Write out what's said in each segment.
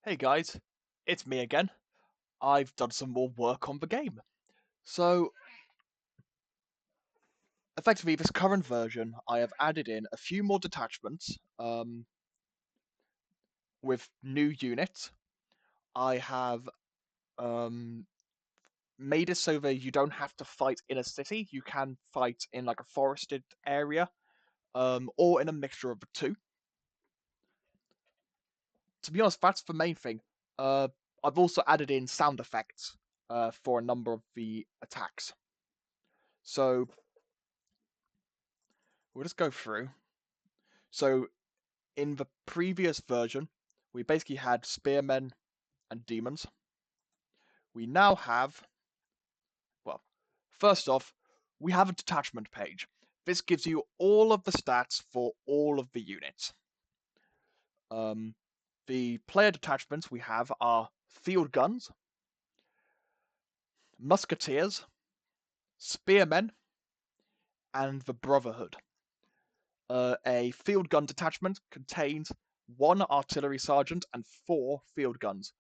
Hey guys, it's me again. I've done some more work on the game. So, effectively, this current version, I have added in a few more detachments with new units. I have um, made it so that you don't have to fight in a city. You can fight in like a forested area or in a mixture of the two. To be honest, that's the main thing. Uh, I've also added in sound effects for a number of the attacks. So, we'll just go through. So in the previous version, we basically had spearmen and demons. We now have, well, first off, we have a detachment page. This gives you all of the stats for all of the units. The player detachments we have are field guns, musketeers, spearmen, and the Brotherhood. A field gun detachment contains one artillery sergeant and 4 field guns.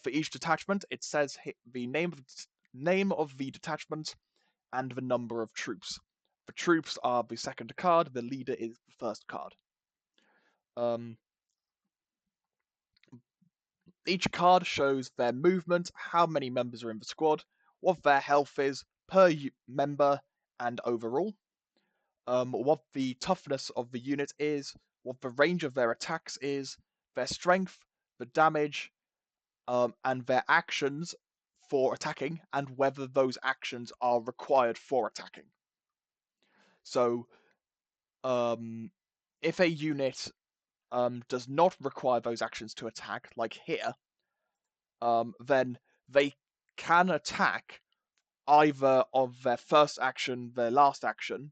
For each detachment, it says the name of the detachment and the number of troops. The troops are the second card. The leader is the first card. Um, each card shows their movement, how many members are in the squad, what their health is per member, and overall. What the toughness of the unit is, what the range of their attacks is, their strength, the damage, and their actions for attacking, and whether those actions are required for attacking. So, if a unit does not require those actions to attack, like here, then they can attack either of their first action, their last action,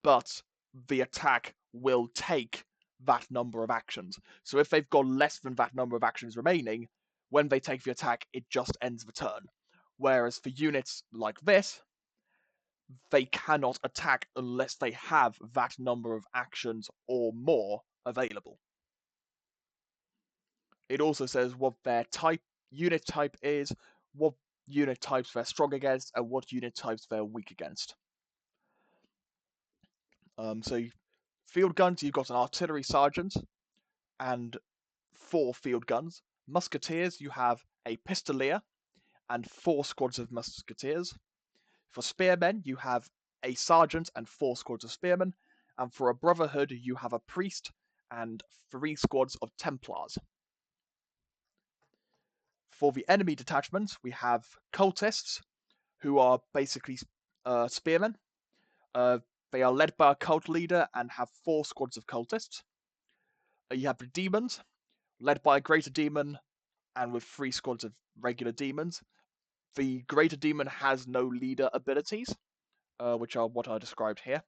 but the attack will take that number of actions. So if they've got less than that number of actions remaining, when they take the attack, it just ends the turn. Whereas for units like this, they cannot attack unless they have that number of actions or more available. It also says what their unit type is, what unit types they're strong against, and what unit types they're weak against. So field guns, you've got an artillery sergeant and 4 field guns. Musketeers, you have a pistolier and 4 squads of musketeers. For spearmen, you have a sergeant and 4 squads of spearmen. And for a brotherhood, you have a priest and 3 squads of templars. For the enemy detachments, we have cultists, who are basically spearmen. They are led by a cult leader and have 4 squads of cultists. You have the demons, led by a greater demon and with 3 squads of regular demons. The greater demon has no leader abilities, which are what I described here.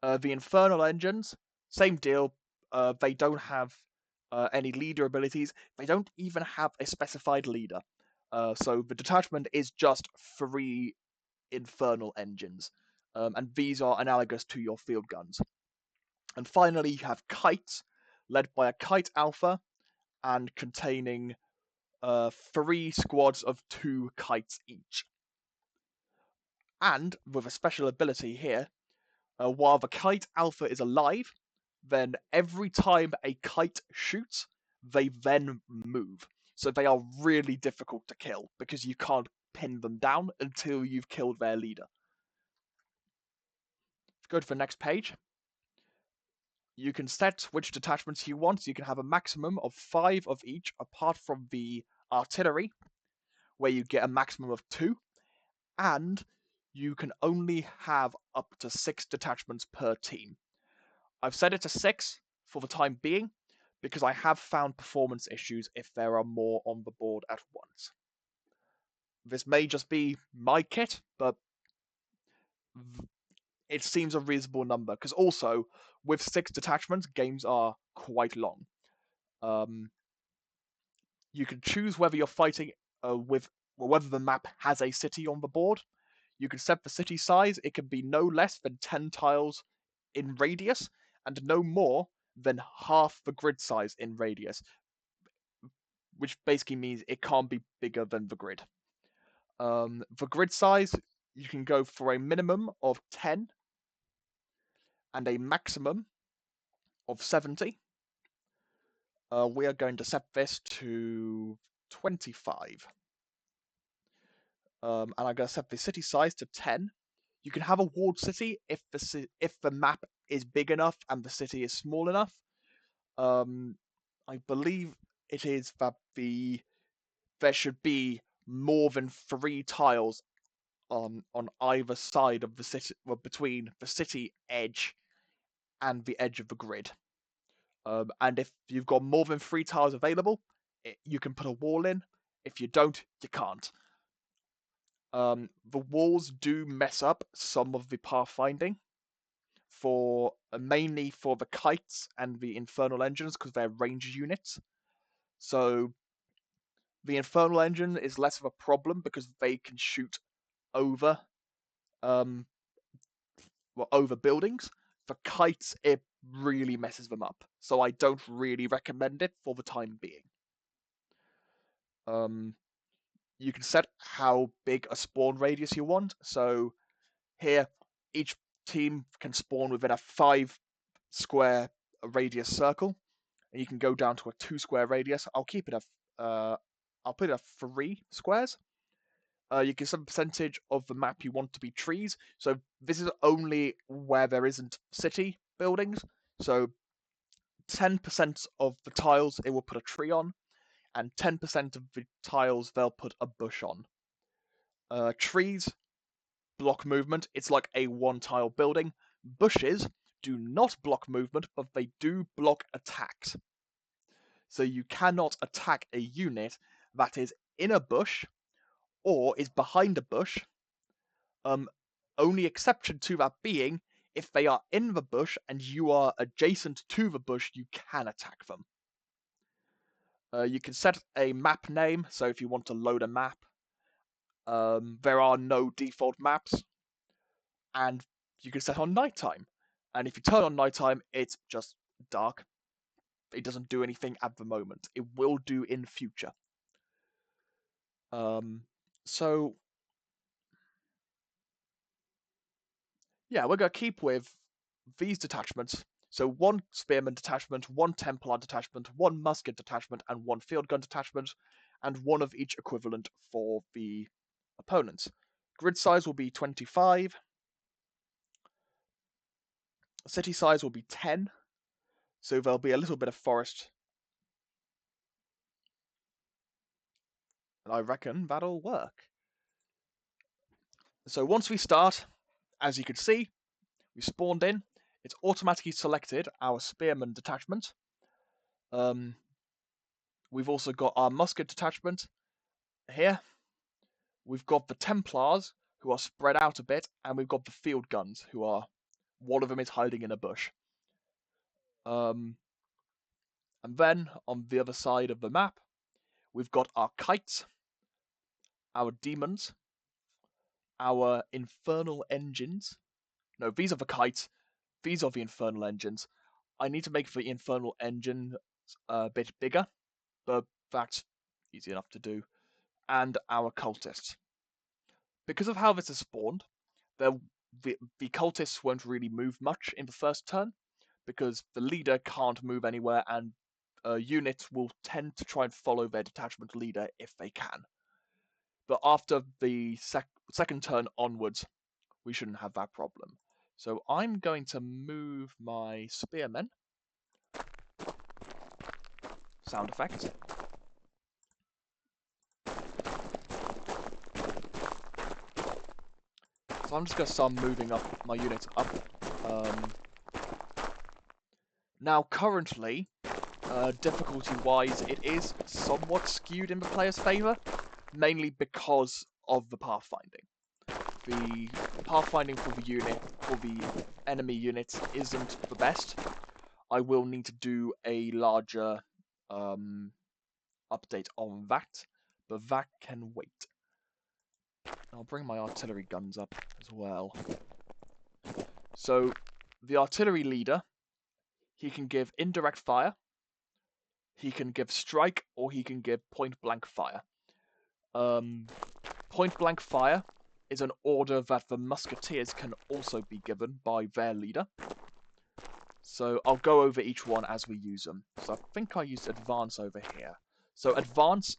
The infernal engines, same deal. They don't have any leader abilities. They don't even have a specified leader. So the detachment is just 3 infernal engines, and these are analogous to your field guns. And finally, you have kites, led by a kite alpha and containing 3 squads of 2 kites each. And with a special ability here, while the kite alpha is alive, then every time a kite shoots, they then move. So they are really difficult to kill because you can't pin them down until you've killed their leader. Go to the next page. You can set which detachments you want. So you can have a maximum of 5 of each, apart from the artillery, where you get a maximum of 2. And you can only have up to 6 detachments per team. I've set it to 6 for the time being because I have found performance issues if there are more on the board at once. This may just be my kit, but it seems a reasonable number because also with 6 detachments, games are quite long. You can choose whether you're fighting whether the map has a city on the board. You can set the city size. It can be no less than 10 tiles in radius and no more then half the grid size in radius, which basically means it can't be bigger than the grid. For grid size, you can go for a minimum of 10 and a maximum of 70. We are going to set this to 25. And I'm going to set the city size to 10. You can have a walled city if the map is big enough and the city is small enough. I believe it is that there should be more than 3 tiles on either side of the city, well, between the city edge and the edge of the grid. And if you've got more than 3 tiles available, you can put a wall in. If you don't, you can't. The walls do mess up some of the pathfinding for mainly for the kites and the infernal engines because they're ranged units. So the infernal engine is less of a problem because they can shoot over over buildings. For kites, it really messes them up. So I don't really recommend it for the time being. You can set how big a spawn radius you want. So here, each team can spawn within a 5 square radius circle, and you can go down to a 2 square radius. I'll keep it I'll put it at 3 squares. You can set a percentage of the map you want to be trees. So this is only where there isn't city buildings. So 10% of the tiles it will put a tree on, and 10% of the tiles they'll put a bush on. Trees block movement. It's like a 1-tile building. Bushes do not block movement, but they do block attacks. So you cannot attack a unit that is in a bush or is behind a bush. Only exception to that being if they are in the bush and you are adjacent to the bush, you can attack them. You can set a map name, so if you want to load a map, there are no default maps, and you can set on nighttime. And if you turn on nighttime, it's just dark. It doesn't do anything at the moment. It will do in future. So yeah, we're going to keep with these detachments. So 1 spearman detachment, 1 Templar detachment, 1 musket detachment, and 1 field gun detachment, and 1 of each equivalent for the opponents. Grid size will be 25. City size will be 10. So there'll be a little bit of forest. And I reckon that'll work. So once we start, as you can see, we spawned in. It's automatically selected our spearman detachment. We've also got our musket detachment here. We've got the Templars, who are spread out a bit, and we've got the field guns, who are... one of them is hiding in a bush. And then, on the other side of the map, we've got our kites, our demons, our infernal engines. No, these are the kites. These are the infernal engines. I need to make the infernal engine a bit bigger, but that's easy enough to do. And our cultists. Because of how this is spawned, the cultists won't really move much in the first turn, because the leader can't move anywhere, and units will tend to try and follow their detachment leader if they can. But after the second turn onwards, we shouldn't have that problem. So I'm going to move my spearmen. Sound effect. So I'm just going to start moving up my units up. Now currently, difficulty-wise, it is somewhat skewed in the player's favour, mainly because of the pathfinding. The pathfinding for the enemy units isn't the best. I will need to do a larger update on that, but that can wait. I'll bring my artillery guns up as well. So, the artillery leader, he can give indirect fire, he can give strike, or he can give point blank fire. Point blank fire is an order that the musketeers can also be given by their leader. So I'll go over each one as we use them. So I think I used advance over here. So advance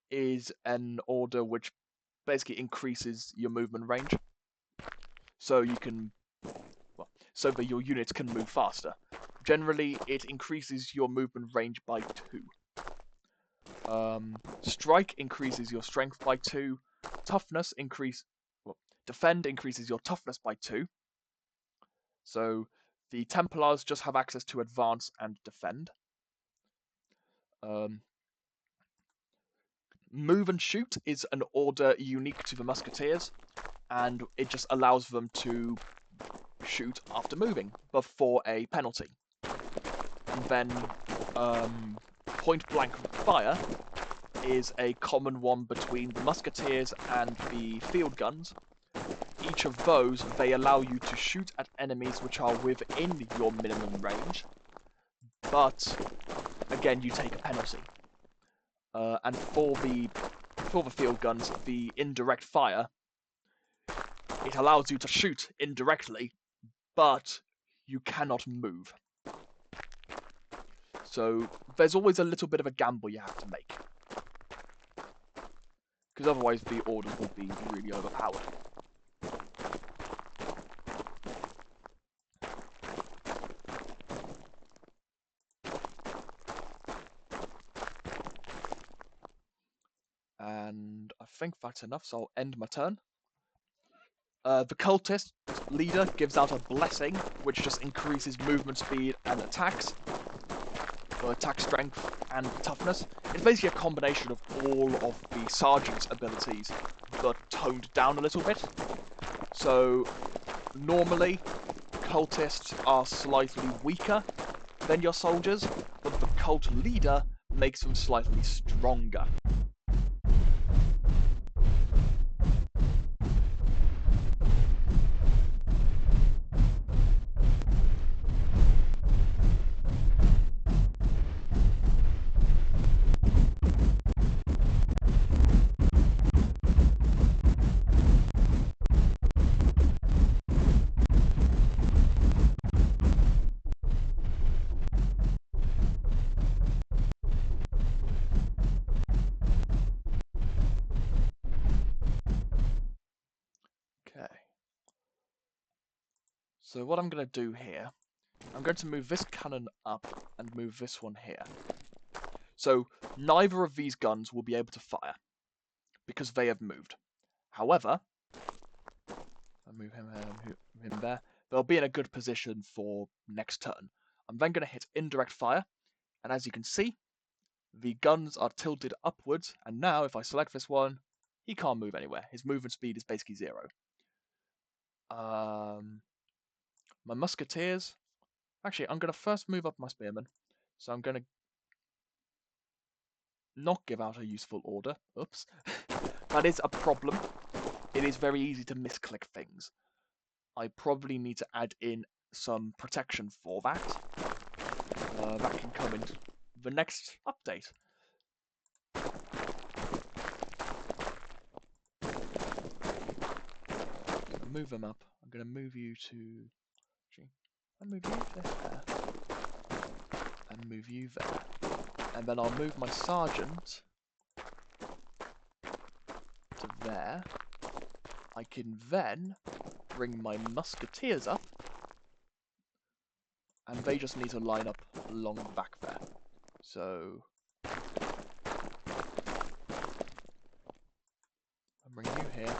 is an order which basically increases your movement range. So you can, well, so that your units can move faster. Generally, it increases your movement range by 2. Strike increases your strength by 2. Toughness defend increases your toughness by 2. So the Templars just have access to advance and defend. Move and shoot is an order unique to the musketeers, and it just allows them to shoot after moving, but for a penalty. And then point blank fire is a common one between the musketeers and the field guns. Each of those, they allow you to shoot at enemies which are within your minimum range, but again, you take a penalty. And for the field guns, the indirect fire, it allows you to shoot indirectly, but you cannot move. So there's always a little bit of a gamble you have to make, because otherwise the orders will be really overpowered. And I think that's enough, so I'll end my turn. The cultist leader gives out a blessing, which just increases movement speed and attacks, or attack strength and toughness. It's basically a combination of all of the sergeant's abilities, but toned down a little bit. So normally, cultists are slightly weaker than your soldiers, but the cult leader makes them slightly stronger. Okay. So what I'm going to do here, I'm going to move this cannon up and move this one here. So neither of these guns will be able to fire, because they have moved. However, I move him there, they'll be in a good position for next turn. I'm then going to hit indirect fire, and as you can see, the guns are tilted upwards, and now if I select this one, he can't move anywhere. His movement speed is basically 0. My musketeers, actually, I'm going to first move up my spearmen, so I'm going to not give out a useful order. Oops. That is a problem. It is very easy to misclick things. I probably need to add in some protection for that. That can come in the next update. So move them up. I'm going to move you to... I'll move you there. And move you there. And then I'll move my sergeant to there. I can then bring my musketeers up, and they just need to line up along the back there. So I'll bring you here.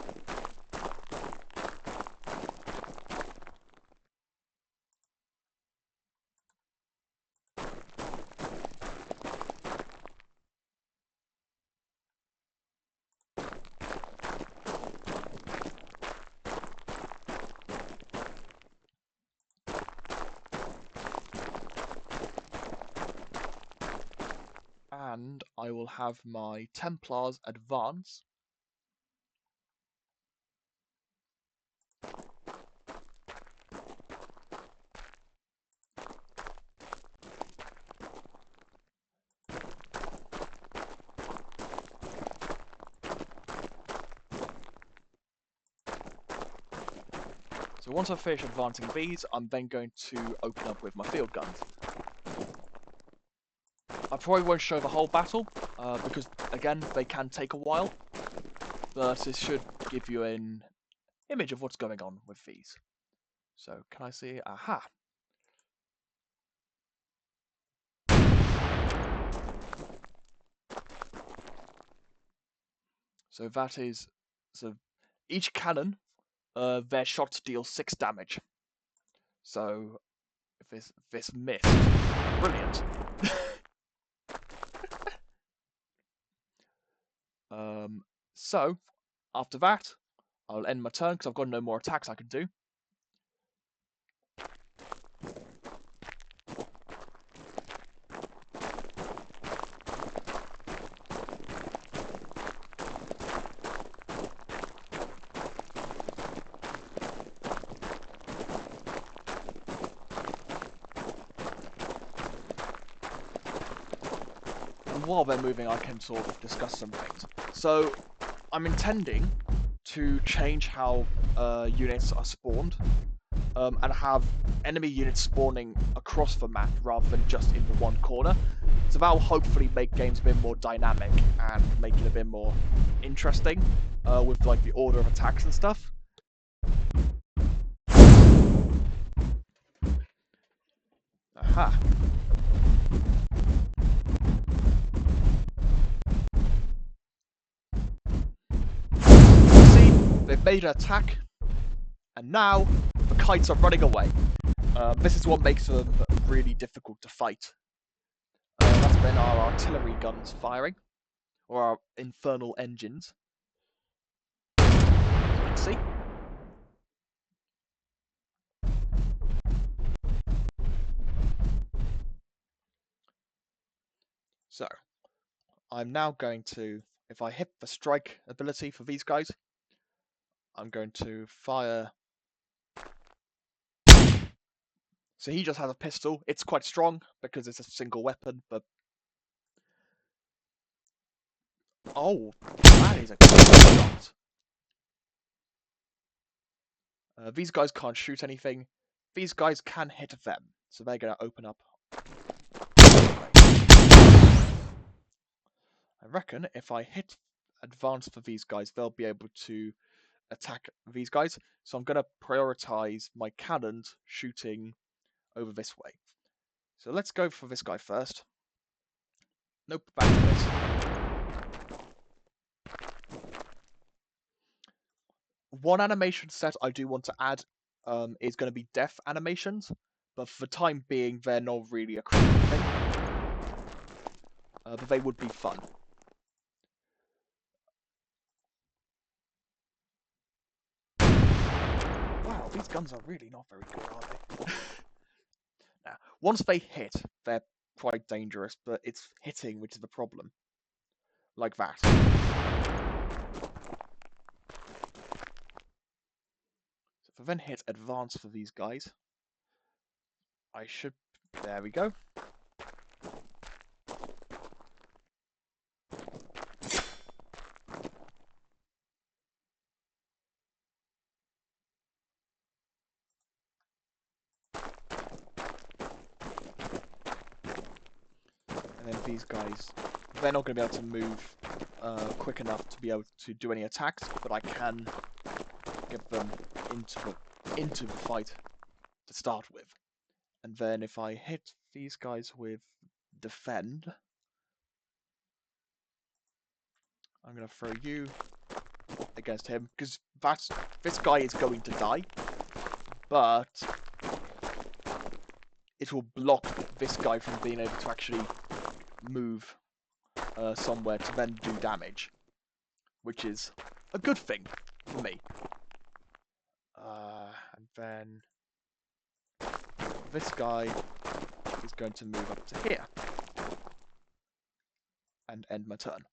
And I will have my Templars advance. So once I finish advancing these, I'm then going to open up with my field guns. I probably won't show the whole battle, because, again, they can take a while, but it should give you an image of what's going on with these. So, can I see? Aha! So that is... So, each cannon, their shots deal 6 damage. So, if this missed, brilliant. So, after that, I'll end my turn because I've got no more attacks I can do. And while they're moving, I can sort of discuss some things. So, I'm intending to change how units are spawned, and have enemy units spawning across the map rather than just in the one corner. So that will hopefully make games a bit more dynamic and make it a bit more interesting, with like the order of attacks and stuff. Aha. See, they've made an attack, and now the kites are running away. This is what makes them really difficult to fight. That's been our artillery guns firing, or our infernal engines. As you can see. So, I'm now going to, if I hit the strike ability for these guys, I'm going to fire. So he just has a pistol. It's quite strong because it's a single weapon, but... Oh, that is a good shot. These guys can't shoot anything. These guys can hit them, so they're going to open up. I reckon if I hit advance for these guys, they'll be able to attack these guys. So I'm going to prioritize my cannons shooting over this way. So let's go for this guy first. Nope, back to this. One animation set I do want to add is going to be death animations, but for the time being, they're not really a critical thing. But they would be fun. Wow, these guns are really not very good, are they? Now, once they hit, they're quite dangerous, but it's hitting which is the problem. Like that. So if I then hit advance for these guys, I should... There we go. And then these guys, they're not going to be able to move quick enough to be able to do any attacks, but I can get them into the fight to start with. And then if I hit these guys with defend, I'm going to throw you against him, because this guy is going to die, but it will block this guy from being able to actually move somewhere to then do damage, which is a good thing for me. And then this guy is going to move up to here and end my turn.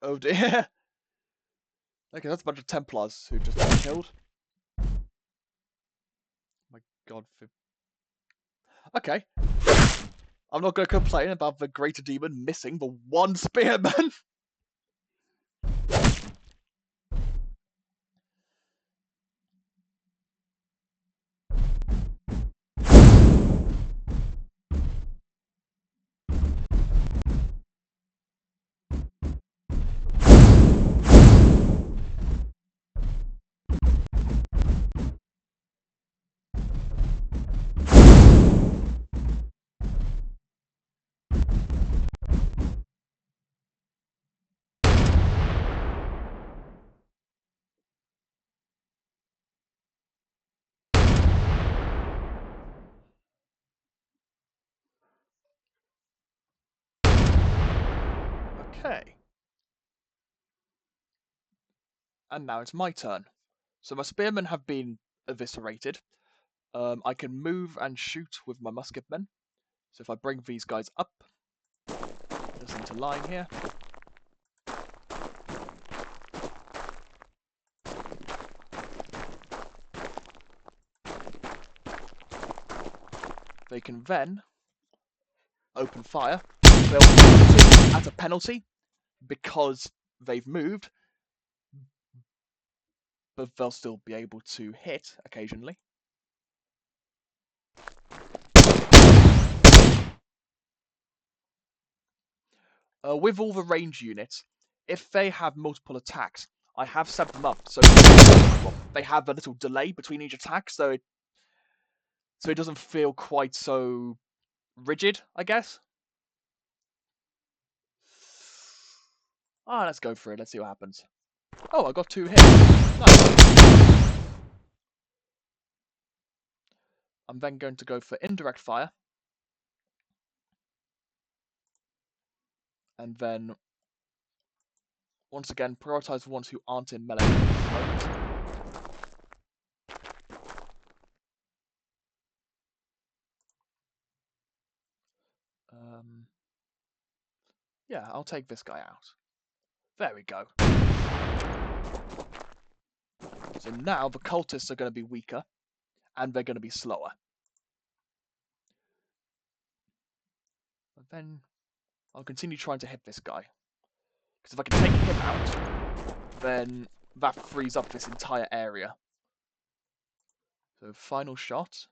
Oh dear. Okay, that's a bunch of Templars who just got killed. My god. Okay. I'm not going to complain about the Greater Demon missing the one spearman. Okay. And now it's my turn. So my spearmen have been eviscerated. I can move and shoot with my musketmen. So if I bring these guys up, just into line here. They can then open fire. They'll be at a penalty because they've moved, but they'll still be able to hit occasionally. With all the range units, if they have multiple attacks, I have set them up so they have a little delay between each attack, so it doesn't feel quite so rigid, I guess. Let's go for it. Let's see what happens. Oh, I got 2 hits. Nice. I'm then going to go for indirect fire. And then, once again, prioritize the ones who aren't in melee at the moment. Yeah, I'll take this guy out. There we go. So now the cultists are going to be weaker, and they're going to be slower. But then I'll continue trying to hit this guy. Because if I can take him out, then that frees up this entire area. So final shot.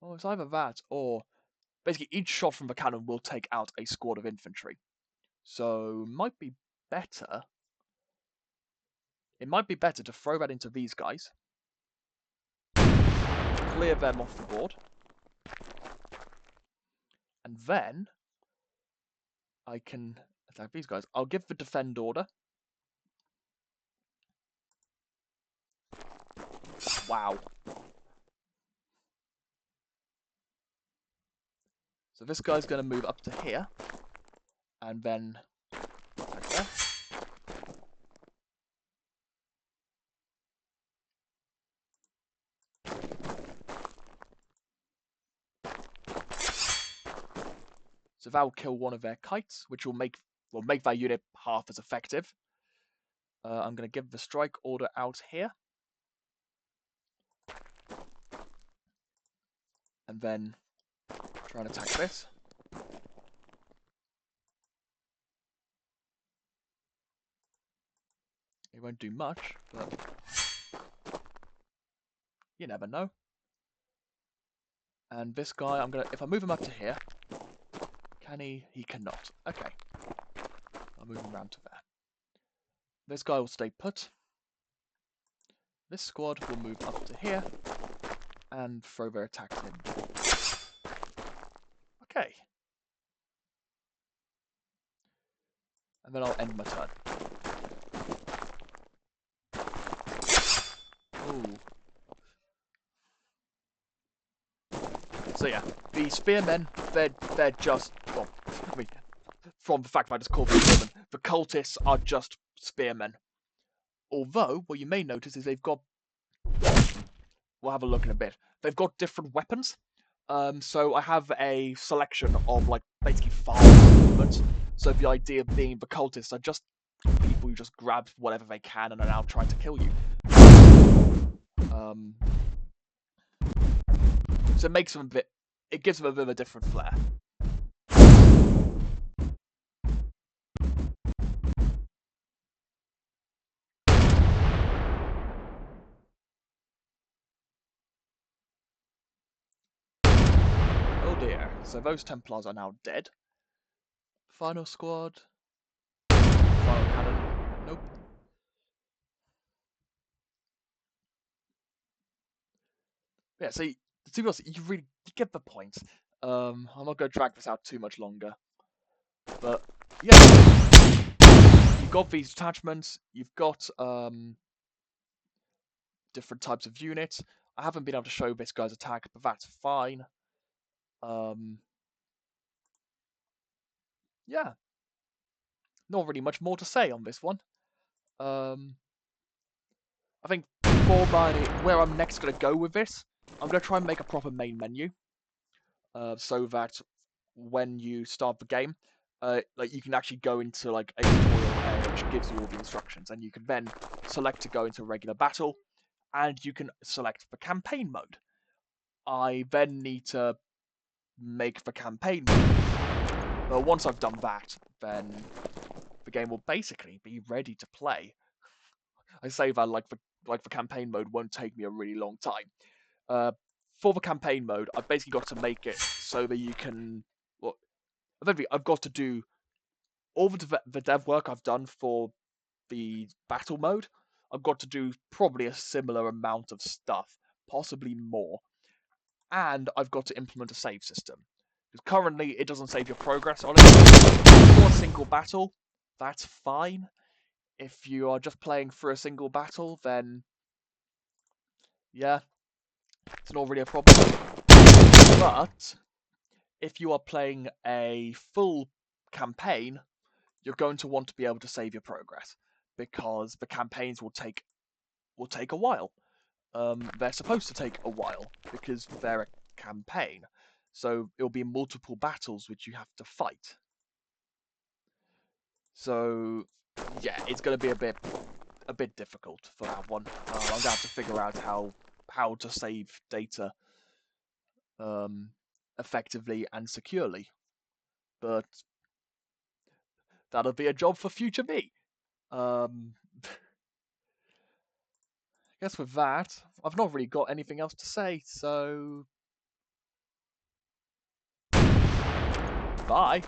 Oh, it's either that or... Basically, each shot from the cannon will take out a squad of infantry. So, might be better... It might be better to throw that into these guys. Clear them off the board. And then... I can attack these guys. I'll give the defend order. Wow. So this guy's going to move up to here. And then... Attack there. So that will kill one of their kites, which will make that unit half as effective. I'm going to give the strike order out here. And then try and attack this. It won't do much, but you never know. And this guy, if I move him up to here, can he? He cannot. Okay. I'll move him around to there. This guy will stay put. This squad will move up to here and throw their attacks in. Okay. And then I'll end my turn. Ooh. So yeah, the spearmen, they're just, well, I mean, from the fact that I just called them spearmen, the cultists are just spearmen. Although, what you may notice is they've got, we'll have a look in a bit, they've got different weapons. So I have a selection of, like, basically 5 movements. So the idea being the cultists are just people who just grab whatever they can and are now trying to kill you. So it makes them a bit. It gives them a bit of a different flair. Oh dear. So those Templars are now dead. Final squad. Final cannon. Nope. Yeah, so to be honest, you get the point. I'm not going to drag this out too much longer. But yeah, you've got these detachments, you've got different types of units. I haven't been able to show this guy's attack, but that's fine. Yeah, not really much more to say on this one. I think for where I'm next going to go with this, I'm going to try and make a proper main menu, so that when you start the game, like you can actually go into like a tutorial area which gives you all the instructions, and you can then select to go into regular battle, and you can select the campaign mode. I then need to make the campaign mode, but once I've done that, then the game will basically be ready to play. I say that like the campaign mode won't take me a really long time. For the campaign mode, I've basically got to make it so that you can. Well, I've got to do all the dev work I've done for the battle mode. I've got to do probably a similar amount of stuff, possibly more, and I've got to implement a save system. Because currently it doesn't save your progress on it. For a single battle, that's fine. If you are just playing for a single battle, then yeah, it's not really a problem. But if you are playing a full campaign, you're going to want to be able to save your progress, because the campaigns will take a while. They're supposed to take a while because they're a campaign, so it'll be multiple battles which you have to fight. So yeah, it's going to be a bit difficult for that one. I'm going to have to figure out how to save data effectively and securely, but that'll be a job for future me. Um, I guess with that, I've not really got anything else to say, so bye.